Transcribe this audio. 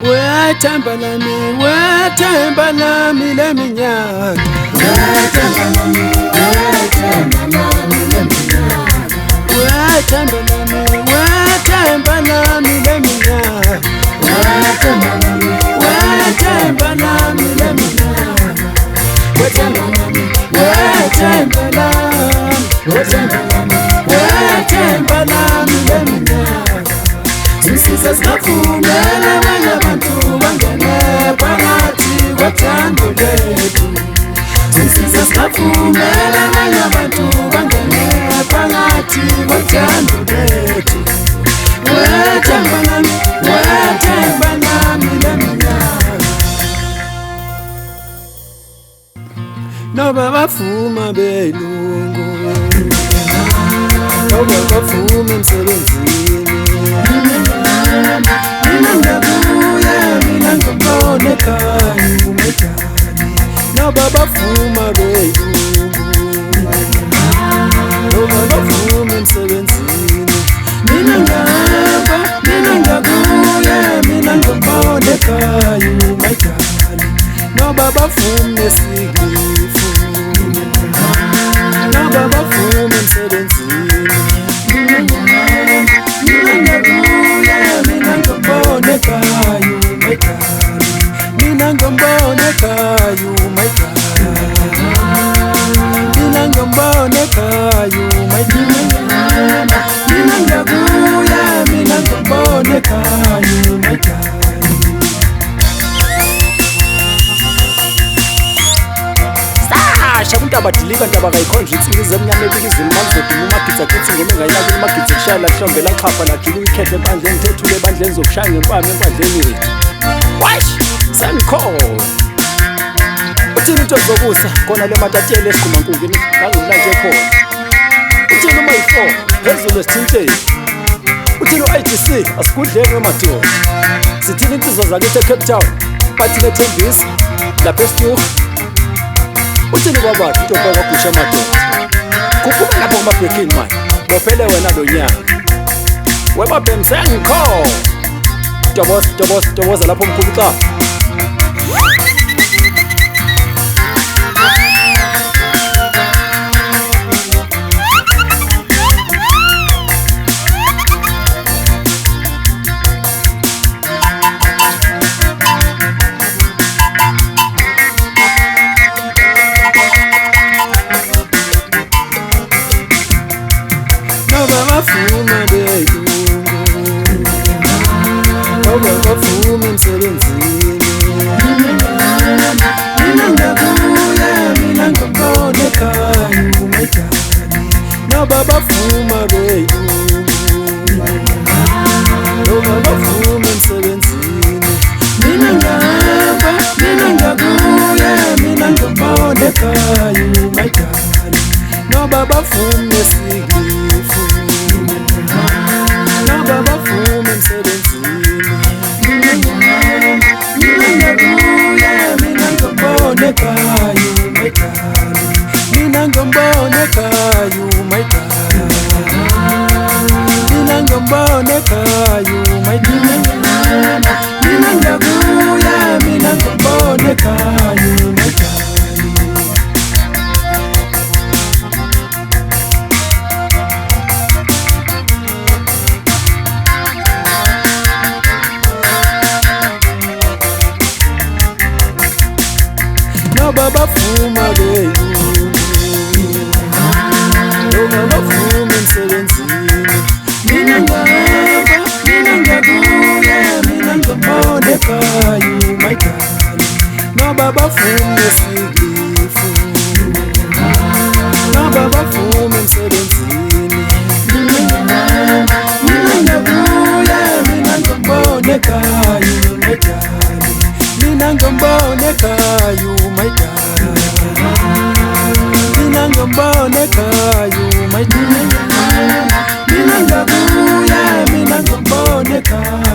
Wethemba lami leminyaka. Wethemba lami leminyaka. Wethemba lami leminyaka. Wethemba lami leminyaka. Sisiza singavumela abanye abantu bangene phakathi kothando lethu. Sisiza singavumela abanye abantu bangene phakathi kothando lethu. Wethemba lami leminyaka. Noba bavuma belungu, noba bavuma emsebenzini, mina ngiyabuya, mina ngibone ekhaya uMedali. Noba bavuma belungu, noba bavuma emsebenzini, mina ngihamba, mina ngiyabuya, mina ngibone ekhaya uMedali. Noba bavuma esikilifu, noba bavuma emsebenzini, mina ngiyabuya, mina ngibone ekhaya uMedali. Mina ngibone ekhaya uMedali. Mina ngibone ekhaya uMedali. Mina ngiyabuya, mina ngibone ekhaya uMedali. Shakuntaba dilika ntaba kayikhonja insingize emnyama ebikizini makuzoduma umagidza kithi ngome ngayilaki umagidza kushaya la hlombe laqhapha najula uyikhethe empandleni thethule ebandleni zokushaya ngempama empandleni yethu. Wash semikhona uthini into zokusa khona le matatiyele esigqumankundleni ngangimla nje khona. Uthini uma-4 phezulu esithinteni. Uthini u-IGC asigudleke emadoda. Sithini insizwa zakithi eCape Town bathi nethembisi lapha eStuur. Uthini babadi into bakagusha amadoda. Kuphuma lapho kumabhekini manje bophele wena lo nyaka. Webabhem sengikho toboza lapho mkhulu xa. Noba bavuma belungu, noba bavuma emsebenzini, mina ngiyabuya, mina ngibone ekhaya uMedali. Noba bavuma belungu, noba bavuma emsebenzini, mina ngihamba, mina ngiyabuya, mina ngibone ekhaya uMedali. Noba bavuma esikilifu, noba bavuma emsebenzini, mina ngiyabuya, mina ngibone ekhaya uMedali. Mina ngibone ekhaya uMedali. Mina ngibone ekhaya uMedali. Mina ngiyabuya, mina ngibone ekhaya uMedali. Noba bavuma belungu, noba bavuma emsebenzini, mina ngihamba, mina ngiyabuya, mina ngibone ekhaya uMedali. Noba bavuma esikilifu, noba bavuma emsebenzini, mina ngiyabuya, mina ngibone ekhaya uMedali. Mina ngibone ekhaya uMedali. Mina ngibone ekhaya uMedali. Mina ngiyabuya, mina ngibone ekhaya.